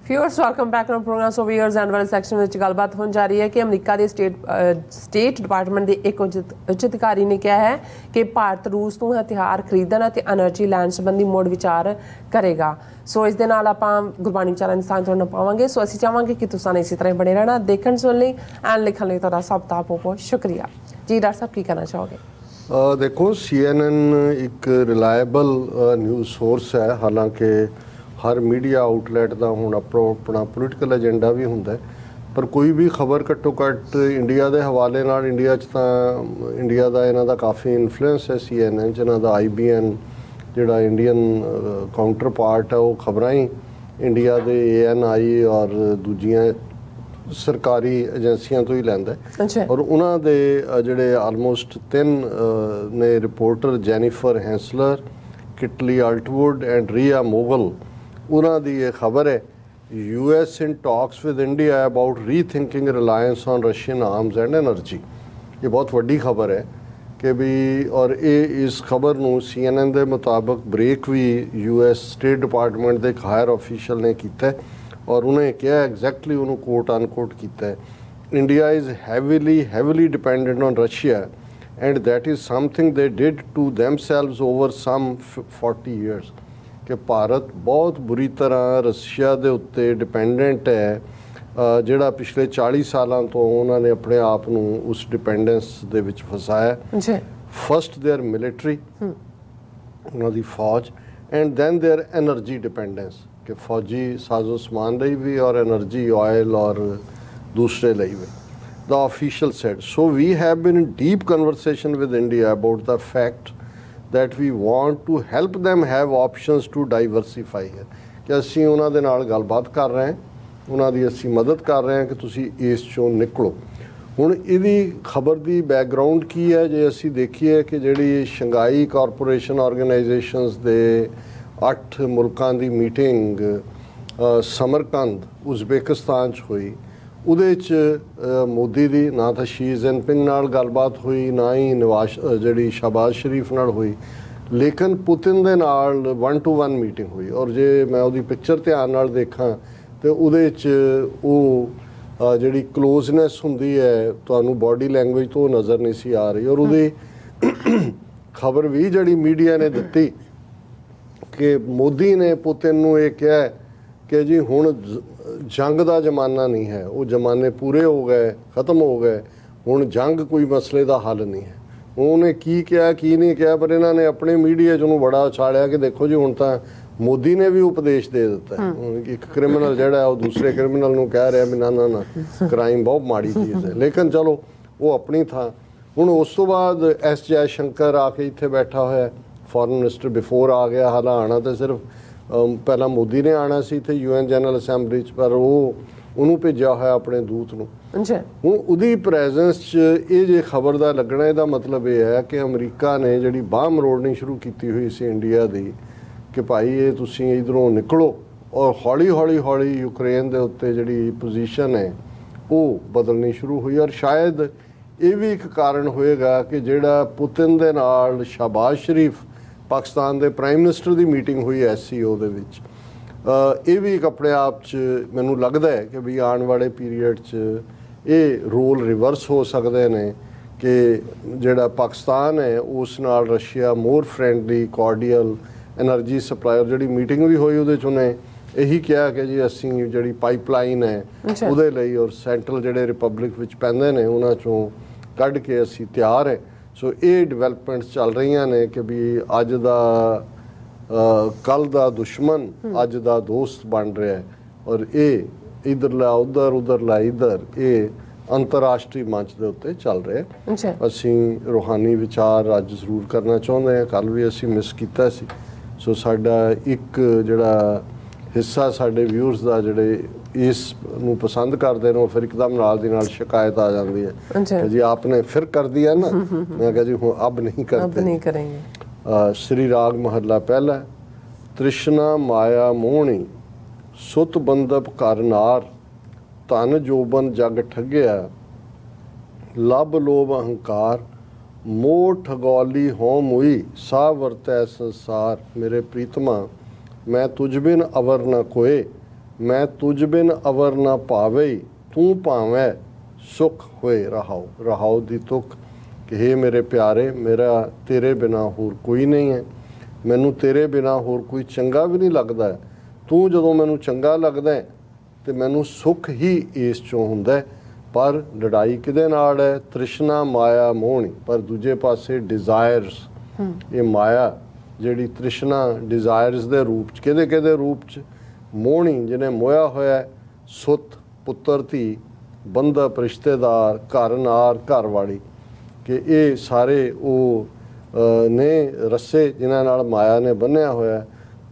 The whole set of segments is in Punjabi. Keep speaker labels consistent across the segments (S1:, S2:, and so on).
S1: Viewers welcome back to program. So viewers end वाले सैक्शन में गलबात होने जा रही है कि अमरीका के स्टेट डिपार्टमेंट के एक उच्च अधिकारी ने कहा है कि भारत रूस तो हथियार खरीदण ते एनर्जी लैंड संबंधी मुड़ विचार करेगा। सो इस दे नाल आपां गुरबाणी विचारां दी साਂਝ तुहानूं पावांगे। सो असीं चाहांगे कि तुसां ने इसी तरह बने रहना, देखण सुणन लई एंड लिखण लई तुहाडा सब दा बहुत शुक्रिया जी। डॉक्टर साहब की कहना चाहोगे?
S2: देखो CNN एक रिलायबल न्यूज़ सोर्स है, हालांकि हर मीडिया आउटलैट का हुण अपना पोलिटिकल एजेंडा भी हुंदा है, पर कोई भी खबर घट्टो घट्ट इंडिया के हवाले नाल इंडिया इंडिया का इन्हां दा काफ़ी इन्फ्लुएंस है। CNN जिन्हां दा IBN जिहड़ा इंडियन काउंटर पार्ट है वो खबरां ही इंडिया के ANI और दूजियां सरकारी एजेंसियां तो ही लैंदा है। और उन्हां दे जिहड़े आलमोस्ट 3 ने रिपोर्टर जेनिफर हैंसलर, किटली अल्टवुड एंड रिया मोगल, उन्हां दी ये खबर है US in talks with India about rethinking reliance on Russian arms and energy. ये बहुत वड्डी खबर है कि भी, और ये इस खबर नूं CNN दे मुताबिक ब्रेक भी US स्टेट डिपार्टमेंट के एक हायर ऑफिशियल ने कीता है और उन्हें क्या एग्जैक्टली उन्होंने कोट अनकोट किया है, India is heavily dependent on Russia and that is something they did to themselves over some 40 years. कि भारत बहुत बुरी तरह रशिया के उत्ते डिपेंडेंट है, जिहड़ा पिछले 40 सालों तो उन्होंने अपने आप को उस डिपेंडेंस दे विच फसाया। फस्ट देयर मिलिटरी, उन्हों दी फौज, and then their energy dependence कि फौजी साजो समान ਲਈ भी और एनर्जी ऑयल और दूसरे ਲਈ भी। The official said so we have been in deep conversation with India about the fact that we want to help them have options to diversify here कि ਅਸੀਂ ਉਹਨਾਂ ਦੇ ਨਾਲ ਗੱਲਬਾਤ ਕਰ ਰਹੇ ਹਾਂ, ਉਹਨਾਂ ਦੀ ਅਸੀਂ ਮਦਦ ਕਰ ਰਹੇ ਹਾਂ ਕਿ ਤੁਸੀਂ ਇਸ ਚੋਂ ਨਿਕਲੋ। ਹੁਣ ਇਹਦੀ ਖਬਰ ਦੀ ਬੈਕਗਰਾਉਂਡ ਕੀ ਹੈ ਜੇ ਅਸੀਂ ਦੇਖੀਏ ਕਿ ਜਿਹੜੀ ਸ਼ੰਘਾਈ ਕਾਰਪੋਰੇਸ਼ਨ ਆਰਗੇਨਾਈਜੇਸ਼ਨਸ ਦੇ 8 ਮੁਲਕਾਂ ਦੀ ਮੀਟਿੰਗ ਸਮਰਕੰਦ ਉਜ਼ਬੇਕਿਸਤਾਨ 'ਚ ਹੋਈ, ਉਹਦੇ 'ਚ ਮੋਦੀ ਦੀ ਨਾ ਤਾਂ ਸ਼ੀ ਜਿਨਪਿੰਗ ਨਾਲ ਗੱਲਬਾਤ ਹੋਈ, ਨਾ ਹੀ ਨਵਾਜ਼ ਜਿਹੜੀ ਸ਼ਹਬਾਜ਼ ਸ਼ਰੀਫ ਨਾਲ ਹੋਈ, ਲੇਕਿਨ ਪੁਤਿਨ ਦੇ ਨਾਲ 1-to-1 ਮੀਟਿੰਗ ਹੋਈ। ਔਰ ਜੇ ਮੈਂ ਉਹਦੀ ਪਿਕਚਰ ਧਿਆਨ ਨਾਲ ਦੇਖਾਂ ਤੇ ਉਹਦੇ 'ਚ ਉਹ ਜਿਹੜੀ ਕਲੋਜ਼ਨੈਸ ਹੁੰਦੀ ਹੈ ਤੁਹਾਨੂੰ ਬਾਡੀ ਲੈਂਗੁਏਜ ਤੋਂ ਨਜ਼ਰ ਨਹੀਂ ਸੀ ਆ ਰਹੀ। ਔਰ ਉਹਦੀ ਖਬਰ ਵੀ ਜਿਹੜੀ ਮੀਡੀਆ ਨੇ ਦਿੱਤੀ ਕਿ ਮੋਦੀ ਨੇ ਪੁਤਿਨ ਨੂੰ ਇਹ ਕਿਹਾ ਕਿ ਜੀ ਹੁਣ जंग का जमाना नहीं है, वो जमाने पूरे हो गए, ख़त्म हो गए, हुण जंग कोई मसले का हल नहीं है। उन्होंने की कहा की नहीं कहा, पर इन्होंने अपने मीडिया च बड़ा उछालिया कि देखो जी हुण तां मोदी ने भी उपदेश दे दिता है। एक क्रिमिनल जिहड़ा है दूसरे क्रिमिनल नूं कह रहा भी ना क्राइम बहुत माड़ी चीज़ है, लेकिन चलो वो अपनी थां। हुण उस तो बाद S जयशंकर आके इत्थे बैठा होया, फॉरन मिनिस्टर बिफोर आ गया, हालां आना तो सिर्फ पहला मोदी ने आना सी इत्थे UN जनरल असैंबली च, पर ਉਹਨੂੰ ਭੇਜਿਆ ਹੋਇਆ ਆਪਣੇ ਦੂਤ ਨੂੰ। ਹੁਣ ਉਹਦੀ ਪ੍ਰੈਜ਼ੈਂਸ 'ਚ ਇਹ ਜੇ ਖਬਰ ਦਾ ਲੱਗਣਾ, ਇਹਦਾ ਮਤਲਬ ਇਹ ਹੈ ਕਿ ਅਮਰੀਕਾ ਨੇ ਜਿਹੜੀ ਬਾਂਹ ਮਰੋੜਨੀ ਸ਼ੁਰੂ ਕੀਤੀ ਹੋਈ ਸੀ ਇੰਡੀਆ ਦੀ ਕਿ ਭਾਈ ਇਹ ਤੁਸੀਂ ਇੱਧਰੋਂ ਨਿਕਲੋ, ਔਰ ਹੌਲੀ ਯੂਕਰੇਨ ਦੇ ਉੱਤੇ ਜਿਹੜੀ ਪੋਜੀਸ਼ਨ ਹੈ ਉਹ ਬਦਲਣੀ ਸ਼ੁਰੂ ਹੋਈ। ਔਰ ਸ਼ਾਇਦ ਇਹ ਵੀ ਇੱਕ ਕਾਰਨ ਹੋਏਗਾ ਕਿ ਜਿਹੜਾ ਪੁਤਿਨ ਦੇ ਨਾਲ ਸ਼ਹਬਾਜ਼ ਸ਼ਰੀਫ ਪਾਕਿਸਤਾਨ ਦੇ ਪ੍ਰਾਈਮ ਮਿਨਿਸਟਰ ਦੀ ਮੀਟਿੰਗ ਹੋਈ SCO ਦੇ ਵਿੱਚ, ਇਹ ਵੀ ਇੱਕ ਆਪਣੇ ਆਪ 'ਚ ਮੈਨੂੰ ਲੱਗਦਾ ਹੈ ਕਿ ਵੀ ਆਉਣ ਵਾਲੇ ਪੀਰੀਅਡ 'ਚ ਇਹ ਰੋਲ ਰਿਵਰਸ ਹੋ ਸਕਦੇ ਨੇ ਕਿ ਜਿਹੜਾ ਪਾਕਿਸਤਾਨ ਹੈ ਉਸ ਨਾਲ ਰਸ਼ੀਆ ਮੋਰ ਫਰੈਂਡਲੀ ਕਾਰਡੀਅਲ ਐਨਰਜੀ ਸਪਲਾਇਰ। ਜਿਹੜੀ ਮੀਟਿੰਗ ਵੀ ਹੋਈ ਉਹਦੇ 'ਚ ਉਹਨੇ ਇਹੀ ਕਿਹਾ ਕਿ ਜੀ ਅਸੀਂ ਜਿਹੜੀ ਪਾਈਪਲਾਈਨ ਹੈ ਉਹਦੇ ਲਈ ਔਰ ਸੈਂਟਰਲ ਜਿਹੜੇ ਰਿਪਬਲਿਕ ਵਿੱਚ ਪੈਂਦੇ ਨੇ ਉਹਨਾਂ 'ਚੋਂ ਕੱਢ ਕੇ ਅਸੀਂ ਤਿਆਰ ਹੈ। ਸੋ ਇਹ ਡਿਵੈਲਪਮੈਂਟਸ ਚੱਲ ਰਹੀਆਂ ਨੇ ਕਿ ਵੀ ਅੱਜ ਦਾ ਕੱਲ ਦਾ ਦੁਸ਼ਮਣ ਅੱਜ ਦਾ ਦੋਸਤ ਬਣ ਰਿਹਾ ਹੈ, ਔਰ ਇਹ ਇੱਧਰਲਾ ਉੱਧਰਲਾ ਇੱਧਰ ਇਹ ਅੰਤਰਰਾਸ਼ਟਰੀ ਮੰਚ ਦੇ ਉੱਤੇ ਚੱਲ ਰਿਹਾ। ਅਸੀਂ ਰੂਹਾਨੀ ਵਿਚਾਰ ਅੱਜ ਜ਼ਰੂਰ ਕਰਨਾ ਚਾਹੁੰਦੇ ਹਾਂ, ਕੱਲ੍ਹ ਵੀ ਅਸੀਂ ਮਿਸ ਕੀਤਾ ਸੀ। ਸੋ ਸਾਡਾ ਇੱਕ ਜਿਹੜਾ ਹਿੱਸਾ ਸਾਡੇ ਵਿਊਅਰਸ ਦਾ ਜਿਹੜੇ ਇਸ ਨੂੰ ਪਸੰਦ ਕਰਦੇ ਨੇ, ਫਿਰ ਇੱਕਦਮ ਨਾਲ ਦੀ ਨਾਲ ਸ਼ਿਕਾਇਤ ਆ ਜਾਂਦੀ ਹੈ ਕਿ ਜੀ ਆਪਨੇ ਫਿਰ ਕਰ ਦਿਆ ਨਾ। ਮੈਂ ਕਿਹਾ ਜੀ ਹੁਣ ਅਬ ਨਹੀਂ ਕਰਾਂਗੇ। श्री राग महला पहला तृष्णा माया मोहनी सुत बंदप कर नार धन जोबन जग ठगिया लब लोभ अहंकार मोह ठगौली हों मुई सा वरतै संसार। मेरे प्रीतमा मैं तुझ बिन अवर न कोए मैं तुझ बिन अवर ना पावे तू भावै सुख होए रहाओ। रहाओ दी तुक कि हे मेरे प्यारे, मेरा तेरे बिना होर कोई नहीं है, मैनू तेरे बिना होर कोई चंगा भी नहीं लगता है। तू जदों मैनू चंगा लगदा है तो मैनू सुख ही इस चों हुंदा है। पर लड़ाई किहदे नाल है? तृष्णा माया मोहनी। पर दूजे पासे डिज़ायर्स, ये माया जिहड़ी तृष्णा डिज़ायर्स दे रूप च, किहदे किहदे रूप च? मोहनी जिन्हें मोया होया है, सुत पुत्र धी बंधप रिश्तेदार घर नार घर वाली, कि ये सारे वो ने रस्से जिन्हां नाल माया ने बन्निया होया।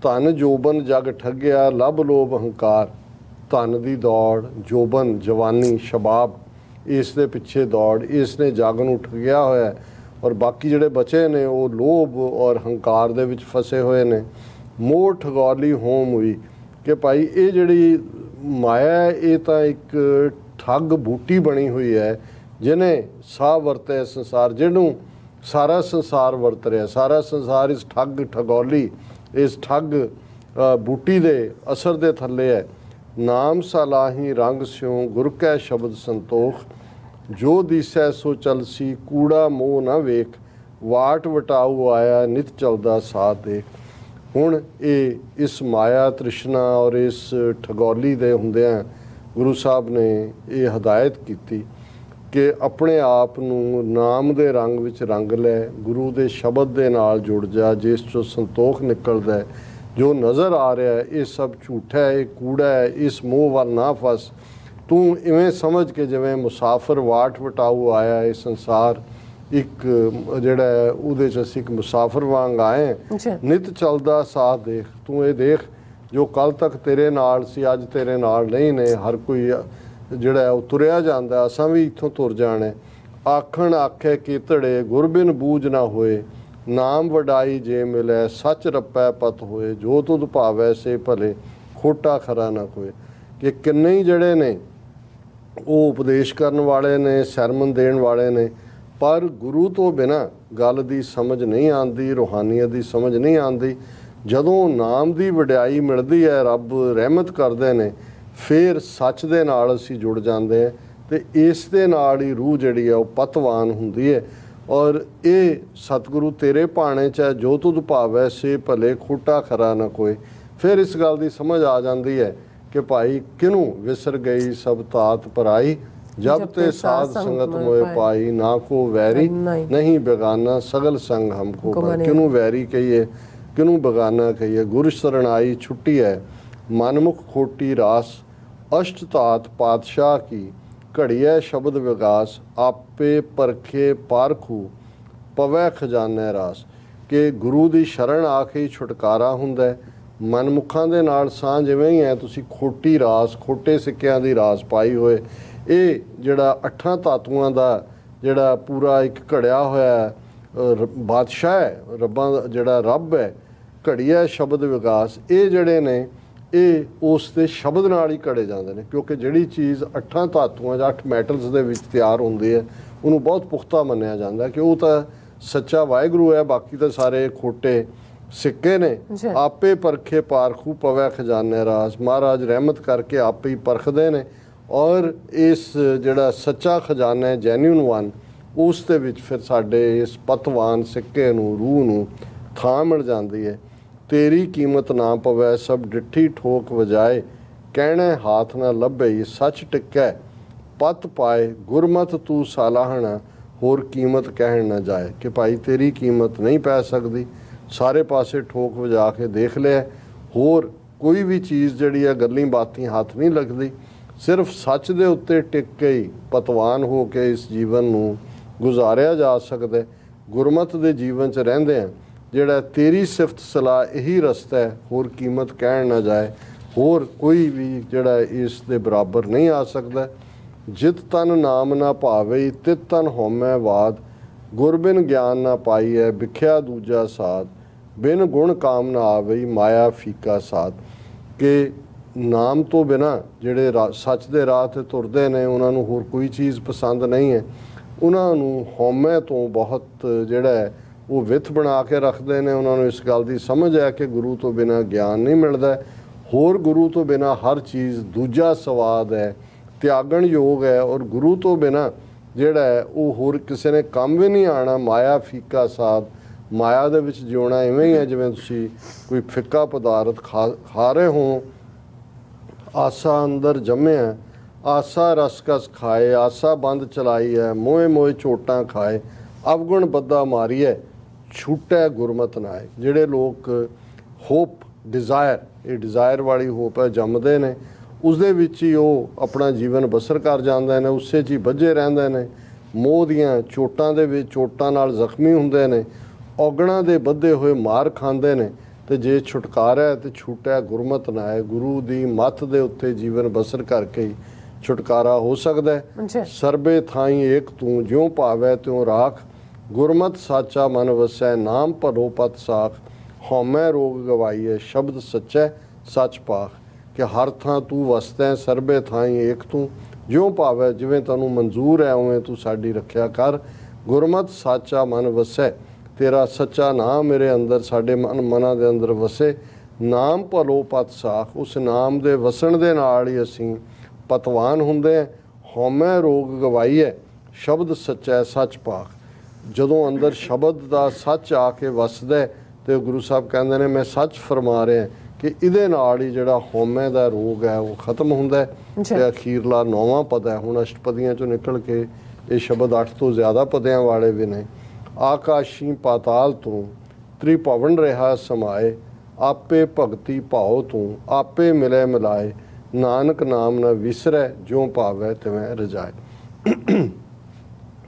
S2: धन जोबन जग ठग्गिया लभ लोभ हंकार। धन की दौड़, जोबन जवानी शबाब, इस दे पिछे दौड़, इसने जग नूं ठगिया होया है। और बाकी जिहड़े बचे ने वो लोभ और हंकार दे विच फसे हुए ने। मोह ठगौली होम हुई कि भाई ये जिहड़ी माया है ये तो एक ठग बूटी बनी हुई है, जिन्हें साह वरते संसार, जिन्हों सारा संसार वरत रहा। सारा संसार इस ठग ठगौली, इस ठग बूटी दे असर दे थल्ले है। नाम सलाही रंग स्यों गुर कै शब्द संतोख। जो दिसै सो चलसी कूड़ा मोह ना वेख। वाट वटाऊ आया नित चलदा साथ देख। हुण ये इस माया तृष्णा और इस ठगौली दे हुंदियां गुरु साहब ने ये हदायत की कि अपने आप नूं नाम दे रंग विच रंग लै, गुरु दे शब्द दे नाल जुड़ जा, जिस चों संतोख निकलदा है। जो नज़र आ रहा है ये सब झूठा है, ये कूड़ा है, इस मोह वाल ना फस। तू इवें समझ के जिवें मुसाफिर वाट वटाऊ आया। ये संसार एक जिहड़ा है उहदे च असीं एक मुसाफिर वांग आए हैं। नित चलदा साथ देख। तू ये देख जो कल तक तेरे नाल सी अज तेरे नाल नहीं ने। हर कोई जिहड़ा है तुरिया जांदा, असां भी इत्थों तुर जाणे। आखण आखे कीतड़े गुर बिन बूझ ना होए। नाम वडाई जे मिलै सच रपै पत होए। जो तुध भावै से भले खोटा खरा ना कोई। कि किन्ने ही जिहड़े ने वो उपदेश करन वाले ने, सरमन देण वाले ने, पर गुरु तो बिना गल दी समझ नहीं आती, रूहानीयत की समझ नहीं आती। जदों नाम की वडियाई मिलती है, रब रहमत करते हैं, फिर सच दे नाल असीं जुड़ जाते हैं तो इस दे नाल ही रूह जिहड़ी है वो पतवान हुंदी है। और ये सतगुरु तेरे भाणे च है। जो तुध भावै से भले खोटा खरा ना कोई। फिर इस गल की समझ आ जाती है कि भाई किनू विसर गई सब तात पराई। जब ते साध संगत मोए पाई। ना को वैरी नहीं बेगाना सगल संग हमको पाई। किनू वैरी कहिए, किनू बेगाना कहिए। गुर शरणाई छुट्टी है मनमुख खोटी रास। अष्ट तात पातशाह की घड़िया शब्द विकास। आपे परखे पारखू पवै खजाने रास। कि गुरु की शरण आके ही छुटकारा हुंदा है। मनमुखां दे नाल सां जिवें ही है तुसीं खोटी रास, खोटे सिक्किਆਂ ਦੀ रास पाई होए। ਇਹ ਜਿਹੜਾ अठां ਧਾਤੂਆਂ ਦਾ ਜਿਹੜਾ ਪੂਰਾ ਇੱਕ ਘੜਿਆ ਹੋਇਆ ਬਾਦਸ਼ਾਹ ਹੈ, ਰੱਬਾਂ ਦਾ ਜਿਹੜਾ ਰੱਬ ਹੈ, ਘੜੀਆ ਸ਼ਬਦ ਵਿਕਾਸ। ਇਹ ਜਿਹੜੇ ਨੇ ਇਹ ਉਸ ਦੇ ਸ਼ਬਦ ਨਾਲ ਹੀ ਘੜੇ ਜਾਂਦੇ ਨੇ। ਕਿਉਂਕਿ ਜਿਹੜੀ ਚੀਜ਼ ਅਠਾਂ ਧਾਤੂਆਂ ਜਾਂ 8 ਮੈਟਲਸ ਦੇ ਵਿੱਚ ਤਿਆਰ ਹੁੰਦੀ ਹੈ ਉਹਨੂੰ ਬਹੁਤ ਪੁਖਤਾ ਮੰਨਿਆ ਜਾਂਦਾ ਕਿ ਉਹ ਤਾਂ ਸੱਚਾ ਵਾਹਿਗੁਰੂ ਹੈ, ਬਾਕੀ ਤਾਂ ਸਾਰੇ ਖੋਟੇ ਸਿੱਕੇ ਨੇ। ਆਪੇ ਪਰਖੇ ਪਾਰਖੂ ਪਵੈ ਖਜ਼ਾਨੇ ਰਾਸ। ਮਹਾਰਾਜ ਰਹਿਮਤ ਕਰਕੇ ਆਪੇ ਹੀ ਪਰਖਦੇ ਨੇ ਔਰ ਇਸ ਜਿਹੜਾ ਸੱਚਾ ਖਜ਼ਾਨਾ ਹੈ ਜੈਨੂਨ ਵਨ, ਉਸ ਦੇ ਵਿੱਚ ਫਿਰ ਸਾਡੇ ਇਸ ਪਤਵਾਨ ਸਿੱਕੇ ਨੂੰ, ਰੂਹ ਨੂੰ ਥਾਂ ਮਿਲ ਜਾਂਦੀ ਹੈ। ਤੇਰੀ ਕੀਮਤ ਨਾ ਪਵੈ ਸਭ ਡਿੱਠੀ ਠੋਕ ਵਜਾਏ। ਕਹਿਣਾ ਹਾਥ ਨਾ ਲੱਭੇ ਸੱਚ ਟਿਕੈ ਪਤ ਪਾਏ। ਗੁਰਮਤ ਤੂੰ ਸਾਲਾਹਣਾ ਹੋਰ ਕੀਮਤ ਕਹਿਣ ਨਾ ਜਾਏ। ਕਿ ਭਾਈ ਤੇਰੀ ਕੀਮਤ ਨਹੀਂ ਪੈ ਸਕਦੀ, ਸਾਰੇ ਪਾਸੇ ਠੋਕ ਵਜਾ ਕੇ ਦੇਖ ਲਿਆ, ਹੋਰ ਕੋਈ ਵੀ ਚੀਜ਼ ਜਿਹੜੀ ਹੈ ਗੱਲਾਂ ਬਾਤਾਂ ਹੱਥ ਨਹੀਂ ਲੱਗਦੀ। ਸਿਰਫ ਸੱਚ ਦੇ ਉੱਤੇ ਟਿਕ ਕੇ ਹੀ ਪਤਵਾਨ ਹੋ ਕੇ ਇਸ ਜੀਵਨ ਨੂੰ ਗੁਜ਼ਾਰਿਆ ਜਾ ਸਕਦਾ। ਗੁਰਮਤ ਦੇ ਜੀਵਨ 'ਚ ਰਹਿੰਦੇ ਆ ਜਿਹੜਾ ਤੇਰੀ ਸਿਫਤ ਸਲਾਹ ਇਹੀ ਰਸਤਾ ਹੈ, ਹੋਰ ਕੀਮਤ ਕਹਿਣ ਨਾ ਜਾਏ। ਹੋਰ ਕੋਈ ਵੀ ਜਿਹੜਾ ਇਸ ਦੇ ਬਰਾਬਰ ਨਹੀਂ ਆ ਸਕਦਾ। ਜਿਤ ਤਨ ਨਾਮ ਨਾ ਭਾਵੇ ਤਿਤ ਤਨ ਹਉਮੈ ਬਾਦ। ਗੁਰ ਬਿਨ ਗਿਆਨ ਨਾ ਪਾਈਐ ਵਿਖਿਆ ਦੂਜਾ ਸਾਧ। ਬਿਨ ਗੁਣ ਕਾਮ ਨਾ ਆਵੇ ਮਾਇਆ ਫੀਕਾ ਸਾਧ। ਕਿ ਨਾਮ ਤੋਂ ਬਿਨਾਂ ਜਿਹੜੇ ਸੱਚ ਦੇ ਰਾਹ 'ਤੇ ਤੁਰਦੇ ਨੇ ਉਹਨਾਂ ਨੂੰ ਹੋਰ ਕੋਈ ਚੀਜ਼ ਪਸੰਦ ਨਹੀਂ ਹੈ। ਉਹਨਾਂ ਨੂੰ ਹਉਮੈ ਤੋਂ ਬਹੁਤ ਜਿਹੜਾ ਹੈ ਉਹ ਵਿੱਥ ਬਣਾ ਕੇ ਰੱਖਦੇ ਨੇ। ਉਹਨਾਂ ਨੂੰ ਇਸ ਗੱਲ ਦੀ ਸਮਝ ਹੈ ਕਿ ਗੁਰੂ ਤੋਂ ਬਿਨਾਂ ਗਿਆਨ ਨਹੀਂ ਮਿਲਦਾ। ਹੋਰ ਗੁਰੂ ਤੋਂ ਬਿਨਾ ਹਰ ਚੀਜ਼ ਦੂਜਾ ਸਵਾਦ ਹੈ, ਤਿਆਗਣਯੋਗ ਹੈ। ਔਰ ਗੁਰੂ ਤੋਂ ਬਿਨਾ ਜਿਹੜਾ ਹੈ ਉਹ ਹੋਰ ਕਿਸੇ ਨੇ ਕੰਮ ਵੀ ਨਹੀਂ ਆਉਣਾ। ਮਾਇਆ ਫੀਕਾ ਸਾਧ, ਮਾਇਆ ਦੇ ਵਿੱਚ ਜਿਉਣਾ ਇਵੇਂ ਹੀ ਹੈ ਜਿਵੇਂ ਤੁਸੀਂ ਕੋਈ ਫਿੱਕਾ ਪਦਾਰਥ ਖਾ ਰਹੇ ਹੋ। ਆਸਾ ਅੰਦਰ ਜੰਮਿਆ, ਆਸਾ ਰਸਕਸ ਖਾਏ, ਆਸਾ ਬੰਦ ਚਲਾਈ ਹੈ, ਮੋਏ ਮੋਏ ਚੋਟਾਂ ਖਾਏ, ਅਵਗੁਣ ਬੱਦਾ ਮਾਰੀਐ, ਛੂਟੈ ਗੁਰਮਤਿ ਨਾਏ। ਜਿਹੜੇ ਲੋਕ ਹੋਪ ਡਿਜ਼ਾਇਰ, ਇਹ ਡਿਜ਼ਾਇਰ ਵਾਲੀ ਹੋਪ ਹੈ, ਜੰਮਦੇ ਨੇ, ਉਸ ਦੇ ਵਿੱਚ ਹੀ ਉਹ ਆਪਣਾ ਜੀਵਨ ਬਸਰ ਕਰ ਜਾਂਦੇ ਨੇ, ਉਸੇ 'ਚ ਹੀ ਬੱਝੇ ਰਹਿੰਦੇ ਨੇ। ਮੋਹ ਦੀਆਂ ਚੋਟਾਂ ਦੇ ਵਿੱਚ, ਚੋਟਾਂ ਨਾਲ ਜ਼ਖਮੀ ਹੁੰਦੇ ਨੇ, ਔਗਣਾਂ ਦੇ ਬੱਧੇ ਹੋਏ ਮਾਰ ਖਾਂਦੇ ਨੇ। ਤੇ ਜੇ ਛੁਟਕਾਰਾ ਹੈ ਤੇ ਛੂਟਿਆ ਗੁਰਮਤਿ ਨਾਏ, ਗੁਰੂ ਦੀ ਮੱਤ ਦੇ ਉੱਤੇ ਜੀਵਨ ਬਸਰ ਕਰਕੇ ਹੀ ਛੁਟਕਾਰਾ ਹੋ ਸਕਦਾ ਹੈ। ਸਰਬੇ ਥਾਈ ਏਕ ਤੂੰ, ਜਿਉ ਭਾਵੈ ਤਿਉ ਰਾਖ, ਗੁਰਮਤਿ ਸਾਚਾ ਮਨ ਵਸੈ, ਨਾਮ ਭਲੋ ਪਤ ਸਾਖ, ਹਉਮੈ ਰੋਗ ਗਵਾਈਐ, ਸ਼ਬਦ ਸੱਚੈ ਸੱਚ ਪਾਖ। ਕਿ ਹਰ ਥਾਂ ਤੂੰ ਵਸਦਾ, ਸਰਬੇ ਥਾਈ ਏਕ ਤੂੰ, ਜਿਉ ਭਾਵੈ, ਜਿਵੇਂ ਤੈਨੂੰ ਮਨਜ਼ੂਰ ਹੈ ਉਵੇਂ ਤੂੰ ਸਾਡੀ ਰੱਖਿਆ ਕਰ। ਗੁਰਮਤਿ ਸਾਚਾ ਮਨ ਵਸੈ, ਤੇਰਾ ਸੱਚਾ ਨਾਮ ਮੇਰੇ ਅੰਦਰ, ਸਾਡੇ ਮਨਾਂ ਦੇ ਅੰਦਰ ਵਸੇ। ਨਾਮ ਭਲੋ ਪਤ ਸਾਖ, ਉਸ ਨਾਮ ਦੇ ਵਸਣ ਦੇ ਨਾਲ ਹੀ ਅਸੀਂ ਪਤਵਾਨ ਹੁੰਦੇ ਹਾਂ। ਹਉਮੈ ਰੋਗ ਗਵਾਈਐ, ਸ਼ਬਦ ਸੱਚਾ ਸੱਚ ਪਾਖ। ਜਦੋਂ ਅੰਦਰ ਸ਼ਬਦ ਦਾ ਸੱਚ ਆ ਕੇ ਵਸਦਾ ਤੇ ਗੁਰੂ ਸਾਹਿਬ ਕਹਿੰਦੇ ਨੇ ਮੈਂ ਸੱਚ ਫਰਮਾ ਰਿਹਾ ਕਿ ਇਹਦੇ ਨਾਲ ਹੀ ਜਿਹੜਾ ਹਉਮੈ ਦਾ ਰੋਗ ਹੈ ਉਹ ਖਤਮ ਹੁੰਦਾ ਹੈ। ਤੇ ਅਖੀਰਲਾ 9ਵਾਂ ਪਦ ਹੈ, ਹੁਣ ਅਸ਼ਟਪਦੀਆਂ ਚੋਂ ਨਿਕਲ ਕੇ ਇਹ ਸ਼ਬਦ 8 ਤੋਂ ਜ਼ਿਆਦਾ ਪਦਿਆਂ ਵਾਲੇ ਵੀ ਨੇ। ਆਕਾਸ਼ੀ ਪਾਤਾਲ ਤੂੰ, ਤ੍ਰਿਭਵਨ ਰਿਹਾ ਸਮਾਏ, ਆਪੇ ਭਗਤੀ ਭਾਉ ਤੂੰ, ਆਪੇ ਮਿਲੇ ਮਿਲਾਏ, ਨਾਨਕ ਨਾਮ ਨਾ ਵਿਸਰੈ, ਜਿਉ ਭਾਵੈ ਤਿਵੇਂ ਰਜਾਏ।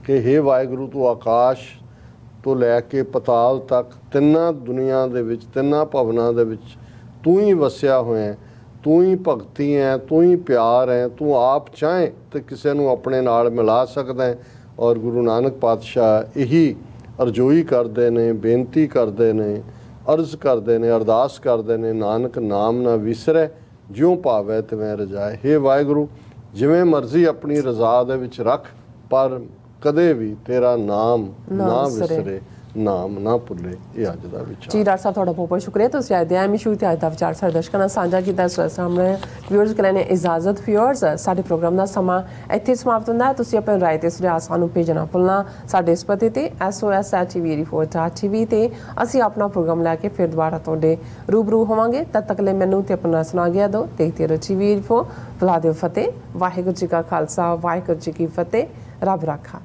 S2: ਕਿ ਹੇ ਵਾਹਿਗੁਰੂ, ਤੂੰ ਆਕਾਸ਼ ਤੋਂ ਲੈ ਕੇ ਪਤਾਲ ਤੱਕ ਤਿੰਨਾਂ ਦੁਨੀਆ ਦੇ ਵਿੱਚ, ਤਿੰਨਾਂ ਭਵਨਾਂ ਦੇ ਵਿੱਚ ਤੂੰ ਹੀ ਵਸਿਆ ਹੋਇਆ। ਤੂੰ ਹੀ ਭਗਤੀ ਹੈ, ਤੂੰ ਹੀ ਪਿਆਰ ਹੈ। ਤੂੰ ਆਪ ਚਾਹੇ ਤਾਂ ਕਿਸੇ ਨੂੰ ਆਪਣੇ ਨਾਲ ਮਿਲਾ ਸਕਦਾ ਹੈ। ਔਰ ਗੁਰੂ ਨਾਨਕ ਪਾਤਸ਼ਾਹ ਇਹੀ ਅਰਜ਼ੋਈ ਕਰਦੇ ਨੇ, ਬੇਨਤੀ ਕਰਦੇ ਨੇ, ਅਰਜ਼ ਕਰਦੇ ਨੇ, ਅਰਦਾਸ ਕਰਦੇ ਨੇ, ਨਾਨਕ ਨਾਮ ਨਾ ਵਿਸਰੈ, ਜਿਉ ਭਾਵੈ ਤਿਵੇਂ ਰਜਾਏ। ਹੇ ਵਾਹਿਗੁਰੂ, ਜਿਵੇਂ ਮਰਜ਼ੀ ਆਪਣੀ ਰਜ਼ਾ ਦੇ ਵਿੱਚ ਰੱਖ, ਪਰ ਕਦੇ ਵੀ ਤੇਰਾ ਨਾਮ ਨਾ ਵਿਸਰੇ, ਨਾਮ ਨਾ ਭੁੱਲੇ। ਇਹ ਅੱਜ ਦਾ ਵਿਚਾਰ
S1: ਜੀ। ਡਾਕਟਰ ਸਾਹਿਬ ਤੁਹਾਡਾ ਬਹੁਤ ਬਹੁਤ ਸ਼ੁਕਰੀਆ, ਤੁਸੀਂ ਅੱਜ ਦੇ ਐਮ ਇਸ਼ੂ ਤੇ ਅੱਜ ਦਾ ਵਿਚਾਰ ਸਾਡੇ ਦਰਸ਼ਕਾਂ ਨਾਲ ਸਾਂਝਾ ਕੀਤਾ। ਇਸ ਸਾਹਮਣੇ ਵਿਊਅਰਸ ਕੋਲ ਨੇ ਇਜਾਜ਼ਤ। ਵਿਊਅਰਸ, ਸਾਡੇ ਪ੍ਰੋਗਰਾਮ ਦਾ ਸਮਾਂ ਇੱਥੇ ਸਮਾਪਤ ਹੁੰਦਾ ਹੈ। ਤੁਸੀਂ ਆਪਣੀ ਰਾਏ ਤੇ ਸੁਝਾਅ ਸਾਨੂੰ ਭੇਜਣਾ ਭੁੱਲਣਾ ਸਾਡੇ ਇਸ ਪਤੇ ਤੇ sos@tv84.tv ਤੇ ਅਸੀਂ ਆਪਣਾ ਪ੍ਰੋਗਰਾਮ ਲੈ ਕੇ ਫਿਰ ਦੁਬਾਰਾ ਤੁਹਾਡੇ ਰੂਬਰੂ ਹੋਵਾਂਗੇ। ਤਦ ਤੱਕ ਲਈ ਮੈਨੂੰ ਤੇ ਆਪਣਾ ਸੁਣਾ ਗਿਆ ਦਿਓ। ਦੇਖਦੇ ਰਹੋ TV 84। ਬੁਲਾ ਦਿਓ ਫਤਿਹ। ਵਾਹਿਗੁਰੂ ਜੀ ਕਾ ਖਾਲਸਾ, ਵਾਹਿਗੁਰੂ ਜੀ ਕੀ ਫਤਿਹ। ਰੱਬ ਰਾਖਾ।